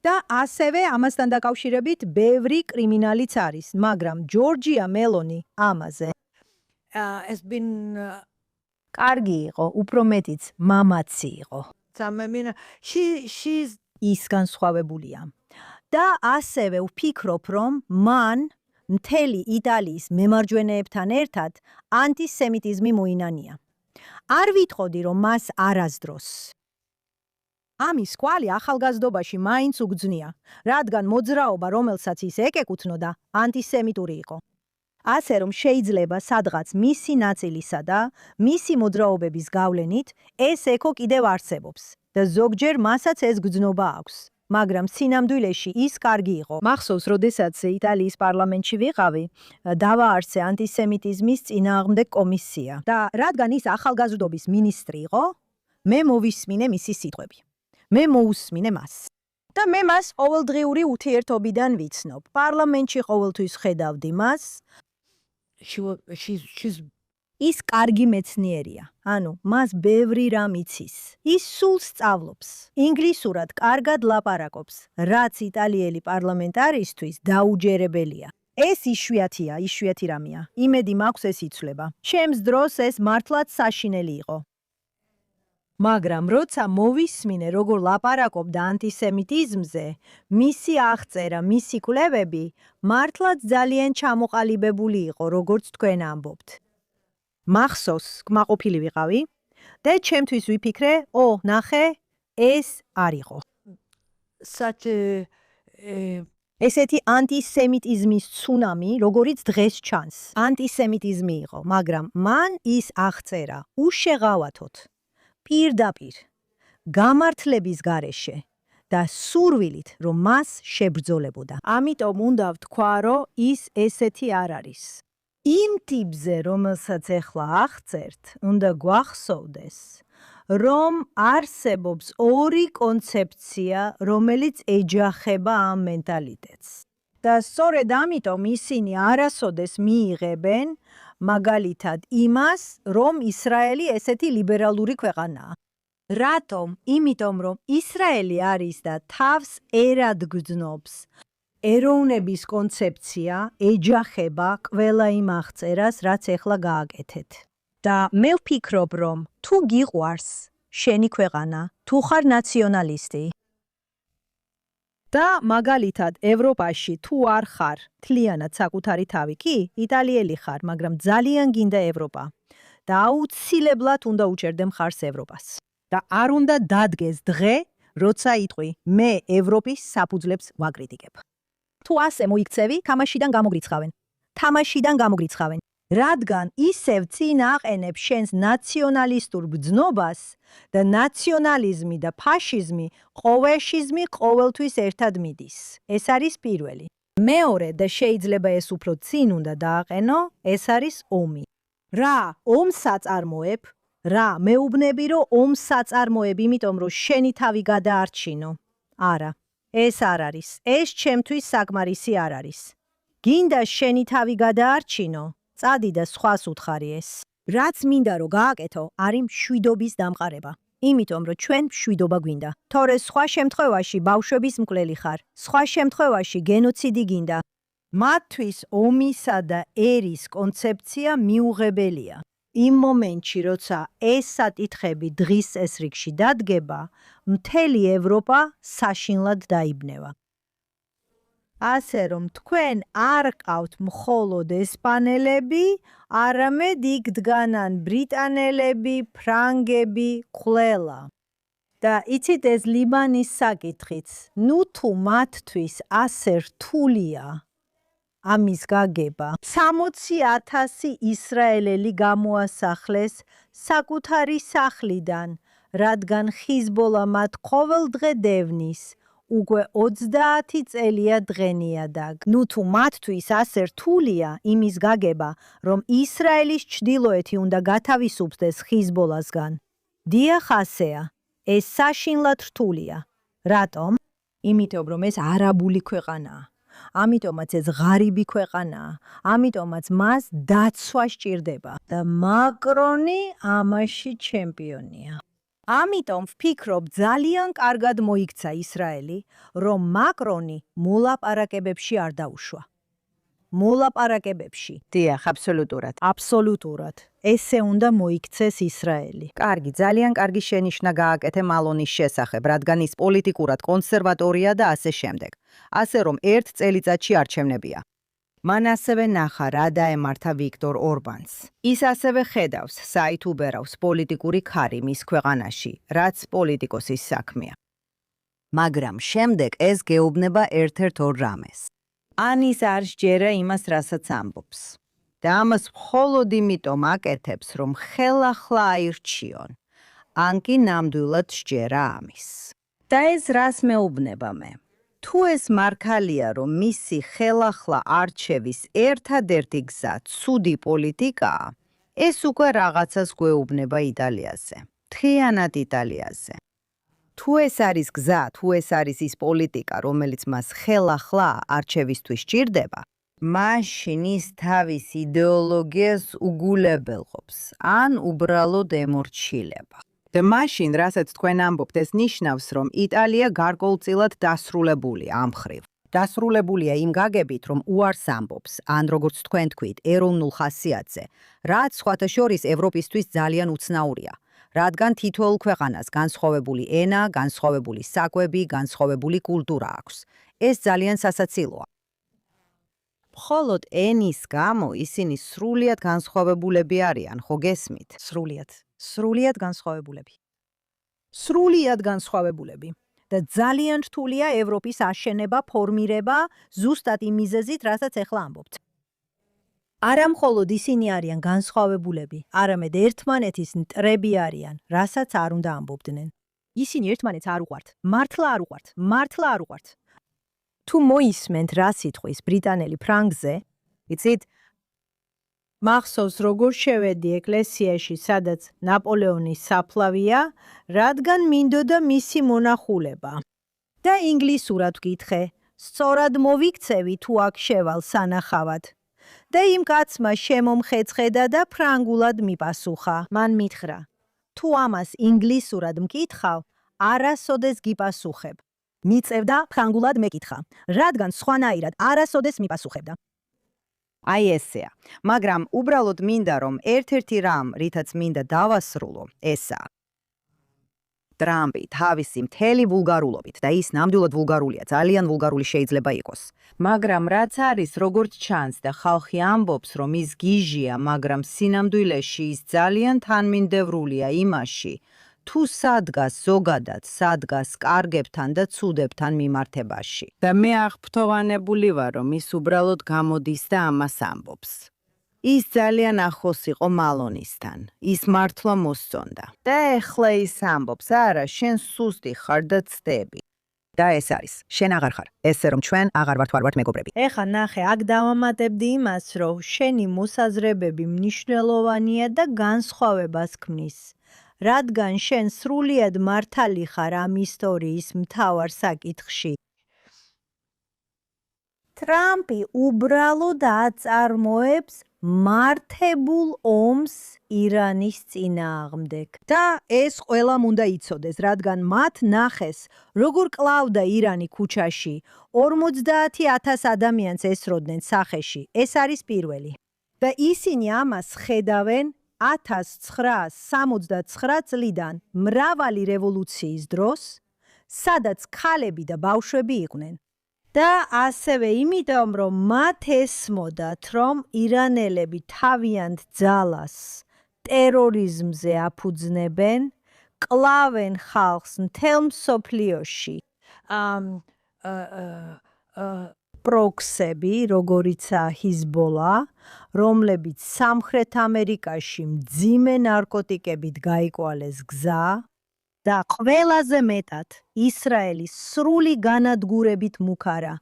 და ასევე ამასთან დაკავშირებით ბევრი კრიმინალიც არის, მაგრამ ჯორჯია მელონი ამაზე has been კარგი იყო, უფრო მეტიც მამაცი იყო. she's ის განსხვავებულია. და ასევე ვფიქრობ, რომ მან მთელი იტალიის მემარჯვენეებთან ერთად ანტისემიტიზმი მოინანია. არ ვიტყოდი, რომ მას არასდროს. ამის კვალი ახალგაზრდობაში მაინც უგრძნია, რადგან მოძრაობა, რომელსაც ის ეკეკუთვნოდა, ანტისემიტური იყო. ასე რომ შეიძლება სადღაც მისი ნაწილისა და მისი მოძრაობების გავლენით ეს ეკო კიდევ არსებობს და ზოგჯერ მასაც ეს გრძნობა აქვს. მაგრამ სინამდვილეში ის კარგი იყო. მახსოვს, როდესაც იტალიის პარლამენტში ვიყავი, დავაარსე ანტისემიტიზმის წინააღმდეგ კომისია და რადგან ის ახალგაზრდობის მინისტრი იყო, მე მოვისმინე მისი სიტყვები. მე მოусმინე მას. და მე მას ყოველდღიური ურთიერთობიდან ვიცნობ. პარლამენტში ყოველთვის ხედავდი მას. she's ის კარგი მეცნიერია. ანუ, მას ბევრი რამ იცის. ის სულ სწავლობს. ინგლისურად კარგად ლაპარაკობს, რაც იტალიელი პარლამენტარისთვის დაუჯერებელია. ეს იშვიათი რამეა. იმედი მაქვს ეს იცვლება. ჩემს დროს ეს მართლაც საშინელი იყო. მაგრამ როცა მოვისმინე, როგორ ლაპარაკობდა ანტისემიტიზმზე, მისი აღწერა, მისი კვლევები, მართლაც ძალიან ჩამოყალიბებული იყო, როგორც თქვენ ამბობთ. მახსოვს, კმაყოფილი ვიყავი და ჩემთვის ვიფიქრე, ნახე, ეს არ იყო. such a ესეთი ანტისემიტიზმის ცუნამი, როგორიც დღეს ჩანს. ანტისემიტიზმი იყო, მაგრამ მან ის აღწერა უშეღავათოდ, პირდაპირ, გამართლების გარეშე და სურვილით, რომ მას შებრძოლებოდა. ამიტომ უნდა ვთქვა, რომ ის ესეთი არ არის. იმ ტიპზე, რომელსაც ეხლა აღწერთ, უნდა გვახსოვდეს, რომ არსებობს ორი კონცეფცია, რომელიც ეჯახება ამ მენტალიტეტს. და სწორედ ამიტომ ისინი არასოდეს მიიღებენ მაგალითად იმას, რომ ისრაელი ესეთი ლიბერალური ქვეყანაა. რატომ? იმიტომ, რომ ისრაელი არის და თავს ერად გრძნობს. ეროვნების კონცეფცია ეჯახება ყველა იმ აღწერას, რაც ეხლა გააკეთეთ. და მე ვფიქრობ, რომ თუ გიყვარს შენი ქვეყანა, თუ ხარ ნაციონალისტი და მაგალითად ევროპაში თუ არ ხარ თლიანად საკუთარი თავი კი, იტალიელი ხარ, მაგრამ ძალიან გინდა ევროპა და აუცილებლად უნდა უჭერდე მხარს ევროპას. და არ უნდა დადგეს დღე, როცა იტყვი, მე ევროპის საფუძვლებს ვაკრიტიკებ. თუ ასე მოიქცევი, თამაშიდან გამოგრიცხავენ. რადგან ისევ წინ აყენებ შენს ნაციონალისტურ ბრძნობას და ნაციონალიზმი და ფაშიზმი, ყოველთვის ერთად მიდის. ეს არის პირველი. მეორე და შეიძლება ეს უფრო წინ უნდა დააყენო, ეს არის ომი. რა ომს აწარმოებ? რა მეუბნები, რომ ომს აწარმოებ, იმიტომ რომ შენი თავი გადაარჩინო? არა. ეს არ არის. ეს ჩემთვის საკმარისი არ არის. გინდა შენი თავი გადაარჩინო? წადი და სხვას უთხარი ეს. რაც მინდა რომ გააკეთო, არის მშვიდობის დამყარება. იმიტომ რომ ჩვენ მშვიდობა გვინდა. თორე სხვა შემთხვევაში ბავშვების მკვლელი ხარ. სხვა შემთხვევაში გენოციდი გინდა. მათთვის ომისა და ერის კონცეფცია მიუღებელია. იმ მომენტში, როცა ეს საკითხები დღის წესრიგში დადგება, მთელი ევროპა საშინლად დაიბნევა. ასე რომ თქვენ არ ყავთ მხოლოდ ესპანელები, არამედ იქ დგანან ბრიტანელები, ფრანგები, ყველა. და იცით ეს ლიბანის საკითხიც, თუ მათთვის ასე რთულია ამის გაგება. 60,000 ისრაელელი გამოასახლეს საკუთარი სახლიდან, რადგან ხიზბოლა მათ ყოველდღე დევნის. უკვე 30 წელია დღენიადაგ. თუ მათთვის ასე რთულია იმის გაგება, რომ ისრაელის ჩრდილოეთი უნდა გათავისუფლდეს ხიზბოლასგან. დიახ, ასეა. ეს საშინლად რთულია. რატომ? იმიტომ რომ ეს არაბული ქვეყანაა. ამიტომაც ეს ღარიბი ქვეყანაა. ამიტომაც მას დაცვა სჭირდება. და მაკრონი ამაში ჩემპიონია. ამიტომ ვფიქრობ ძალიან კარგად მოიქცა ისრაელი, რომ მაკრონი მოლაპარაკებებში არ დაუშვა. მოლაპარაკებებში. დიახ, აბსოლუტურად. აბსოლუტურად. ესე უნდა მოიქცეს ისრაელი. კარგი, ძალიან კარგი შენიშვნა გააკეთე მალონის შესახებ, რადგან ის პოლიტიკურად კონსერვატორია და ასე შემდეგ. ასე რომ ერთ წელიწადში არჩევნებია. მან ასევე ნახა, რა დაემართა ვიქტორ ორბანს. ის ასევე ხედავს, საით უბერავს პოლიტიკური ქარი მის ქვეყანაში, რაც პოლიტიკოსის საქმეა. მაგრამ შემდეგ ეს გეუბნება ერთ-ერთ ორ რამეს. ან ის არ სჯერა იმას, რასაც ამბობს. და ამას მხოლოდ იმიტომ აკეთებს, რომ ხელახლა აირჩიონ. ან კი ნამდვილად სჯერა ამის. და ეს რას მეუბნება მე? თუ ეს მართალია, რომ მისი ხელახლა არჩევის ერთადერთი გზა ცუდი პოლიტიკაა, ეს უკვე რაღაცას გვეუბნება იტალიაზე. მთლიანად იტალიაზე. თუ ეს არის გზა, თუ ეს არის ის პოლიტიკა, რომელიც მას ხელახლა არჩევისთვის სჭირდება, მაშინ ის თავის იდეოლოგიას უგულებელყოფს, ან უბრალოდ ემორჩილება. და მაშინ, რასაც თქვენ ამბობთ, ეს ნიშნავს, რომ იტალია გარკვეულწილად დასრულებულია ამ მხრივ. დასრულებულია იმ გაგებით, რომ უარს ამბობს, ან როგორც თქვენ თქვით, ეროვნულ ხასიათზე, რაც სხვათა შორის ევროპისთვის ძალიან უცნაურია. რადგან თითოეულ ქვეყანას განსხვავებული ენა, განსხვავებული საკვები, განსხვავებული კულტურა აქვს. ეს ძალიან სასაცილოა. მხოლოდ ენის გამო ისინი სრულიად განსხვავებულები არიან, ხო გესმით? სრულიად განსხვავებულები. სრულიად განსხვავებულები. და ძალიან რთულია ევროპის აშენება, ფორმირება ზუსტად იმ მიზეზით, რასაც ახლა ამბობთ. არა მხოლოდ ისინი არიან განსხვავებულები, არამედ ერთმანეთის მტრები არიან, რასაც არ უნდა ამბობდნენ. ისინი ერთმანეთს არ უყვართ, მართლა არ უყვართ. თუ მოისმენთ რა სიტყვის ბრიტანელი ფრანგზე, იცით, მახსოვს როგორ შევედი ეკლესიაში, სადაც ნაპოლეონის საფლავია, რადგან მინდოდა მისი მონახულება. და ინგლისურად ვკითხე, სწორად მოვიქცევი თუ აქ შევალ სანახავად. და იმ კაცმა შემომხეცხედა და ფრანგულად მიპასუხა. მან მითხრა, თუ ამას ინგლისურად მკითხავ, არასოდეს გიპასუხებ. მიწევდა ფრანგულად მეკითხა, რადგან სხვანაირად არასოდეს მიპასუხებდა. აი ესეა. მაგრამ უბრალოდ მინდა, რომ ერთ-ერთი რამ, რითაც მინდა დავასრულო, ესაა. ტრამპი თავისი მთელი ვულგარულობით და ის ნამდვილად ვულგარულია, ძალიან ვულგარული შეიძლება იყოს. მაგრამ რაც არის, როგორც ჩანს და ხალხი ამბობს, რომ ის გიჟია, მაგრამ სინამდვილეში ის ძალიან თანმიმდევრულია იმაში, თუ სადგას ზოგადად, სადგას კარგებთან და ცუდებთან მიმართებაში. და მე აღფრთოვანებული ვარ, რომ ის უბრალოდ გამოდის და ამას ამბობს. ის ძალიან ახლოს იყო მალონისთან. ის მართლა მოსწონდა. და ეხლა ის ამბობს, არა, შენ სუსტი ხარ და ცდები. და ეს არის, შენ აღარ ხარ, ესე რომ ჩვენ აღარ ვართ მეგობრები. ეხა ნახე, აქ დავამატებდი იმას, რომ შენი მოსაზრებები მნიშვნელოვანია და განსხვავებას ქმნის. რადგან შენ სრულიად მართალი ხარ ამ ისტორიის მთავარ საკითხში. ტრამპი უბრალოდ აწარმოებს მართებულ ომს ირანის წინააღმდეგ. და ეს ყველამ უნდა იცოდეს, რადგან მათ ნახეს, როგორ კლავდა ირანი ქუჩაში, 50,000 ადამიანს ესროდნენ სახეში. ეს არის პირველი. და ისინი ამას ხედავენ 1979 წლიდან მრავალი რევოლუციის დროს, სადაც ქალები და ბავშვები იყვნენ. და ასევე იმიტომ, რომ მათ ესმოდათ, რომ ირანელები თავიანთ ძალას ტერორიზმზე აფუძნებენ, კლავენ ხალხს მთელ მსოფლიოში. პროქსები, როგორიცაა ჰიზბოლა, რომლებიც სამხრეთ ამერიკაში მძიმე ნარკოტიკებით გაიკვალეს გზა და ყველაზე მეტად ისრაელის სრული განადგურებით მუქარა.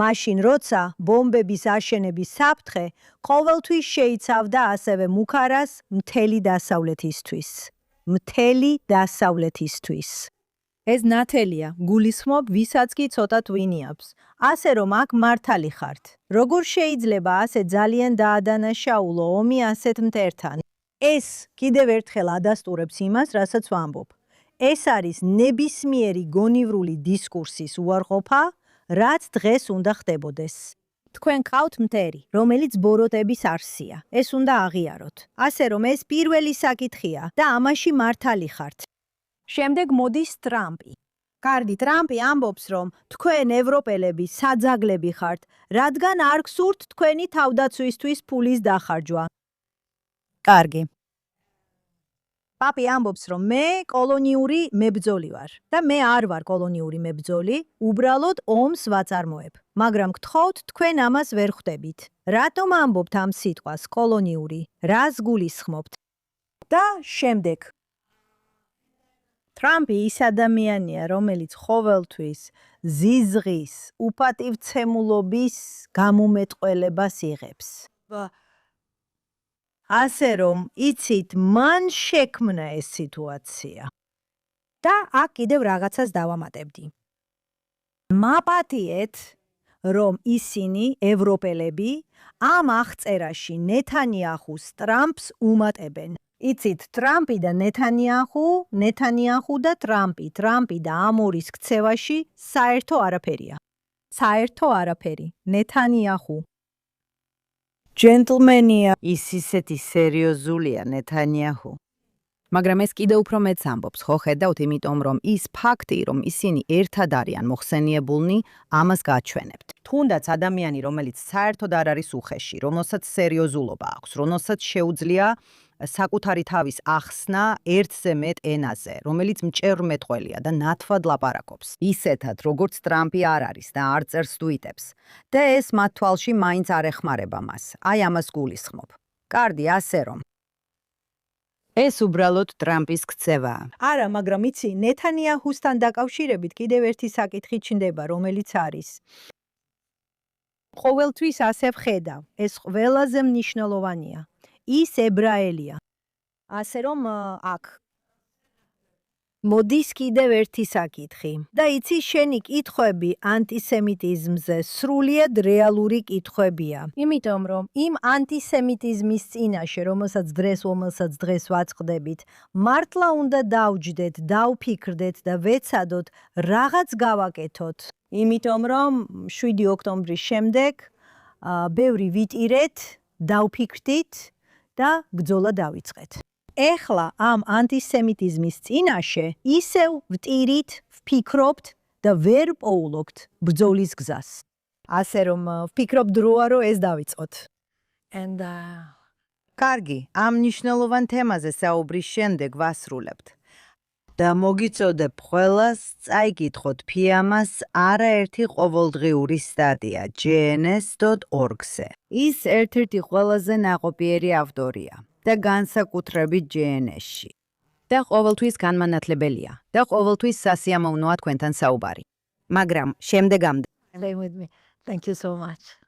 მაშინ როცა ბომბების აშენების საფრთხე ყოველთვის შეიცავდა ასევე მუქარას მთელი დასავლეთისთვის. ეს ნათელია, გულისხმობ, ვისაც კი ცოტა ტვინიობს. ასე რომ აქ მართალი ხართ. როგორ შეიძლება ასე ძალიან დაადანაშაულო ომი ასეთ მტერთან? ეს კიდევ ერთხელ ადასტურებს იმას, რასაც ვამბობ. ეს არის ნებისმიერი გონივრული დისკურსის უარყოფა, რაც დღეს უნდა ხდებოდეს. თქვენ ყავთ მტერი, რომელიც ბოროტების არსია. ეს უნდა აღიაროთ. ასე რომ ეს პირველი საკითხია და ამაში მართალი ხართ. შემდეგ მოდის ტრამპი. კარგი, ტრამპი ამბობს, რომ თქვენ ევროპელები საძაგლები ხართ, რადგან არ გსურთ თქვენი თავდაცვისთვის ფულის დახარჯვა. კარგი. პაპი ამბობს, რომ მე კოლონიური მებრძოლი ვარ და მე არ ვარ კოლონიური მებრძოლი, უბრალოდ ომს ვაწარმოებ. მაგრამ გთხოვთ, თქვენ ამას ვერ ხვდებით. რატომ ამბობთ ამ სიტყვას კოლონიური? რას გულისხმობთ? და შემდეგ. ტრამპი ის ადამიანია, რომელიც ყოველთვის ზიზღის, უპატივცემულობის გამომეტყველებას იღებს. ასე რომ, იცით, მან შექმნა ეს სიტუაცია. და აქ კიდევ რაღაცას დავამატებდი. მაპატიეთ, რომ ისინი, ევროპელები, ამ აღწერაში ნეთანიაჰუს ტრამპს უმატებენ. იცით, ტრამპი და ნეთანიაჰუ, ნეთანიაჰუ და ტრამპი, ტრამპი და ამ ორის ქცევაში საერთო არაფერია. საერთო არაფერი, ნეთანიაჰუ. ჯენტლმენია. ის ისეთი სერიოზულია ნეთანიაჰუ. მაგრამ ეს კიდევ უფრო მეც ამბობს, ხო ხედავთ, იმიტომ რომ ის ფაქტი, რომ ისინი ერთად არიან მოხსენიებულნი, ამას გაჩვენებთ. თუნდაც ადამიანი, რომელიც საერთოდ არ არის უხეში, რომელსაც სერიოზულობა აქვს, რომელსაც შეუძლია საკუთარი თავის ახსნა ერთზე მეტ ენაზე, რომელიც მჭევრმეტყველია და ნათვად ლაპარაკობს. ისეთად, როგორც ტრამპი არ არის და არ წერს ტვიტებს. და ეს მათ თვალში მაინც არ ეხმარება მას. აი ამას გულისხმობ. კარგი, ასე რომ. ეს უბრალოდ ტრამპის ქცევაა. არა, მაგრამ იცი, ნეთანიაჰუსთან დაკავშირებით კიდევ ერთი საკითხი ჩნდება, რომელიც არის. ყოველთვის ასე ვხედავ, ეს ყველაზე მნიშვნელოვანია. ის ებრაელია. ასე რომ აქ მოდის კიდევ ერთი საკითხი. და იცი, შენი კითხვები ანტისემიტიზმზე სრულიად რეალური კითხვებია. იმიტომ რომ იმ ანტისემიტიზმის წინაშე, რომელსაც დღეს ვაწყდებით, მართლა უნდა დავჯდეთ, დავფიქრდეთ და ვეცადოთ რაღაც გავაკეთოთ. იმიტომ რომ 7 ოქტომბრის შემდეგ ბევრი ვიტირეთ, დავფიქრდით და ბრძოლა დავიწყეთ. ეხლა ამ ანტისემიტიზმის წინაშე ისევ ვტირით, ვფიქრობთ და ვერ პოულობთ ბრძოლის გზას. ასე რომ ვფიქრობ დროა, რომ ეს დავიწყოთ. And კარგი, ამ მნიშვნელოვან თემაზე საუბრის შემდეგ ვასრულებთ. და მოგიწოდებ ყველას წაიკითხოთ ფიამას არაერთი ყოველდღიური სტატია jns.org-ზე. ის ერთ-ერთი ყველაზე ნაყოფიერი ავტორია და განსაკუთრებით JNS-ში. და ყოველთვის განმანათლებელია და ყოველთვის სასიამოვნოა თქვენთან საუბარი. მაგრამ შემდეგამდე stay with me. Thank you so much.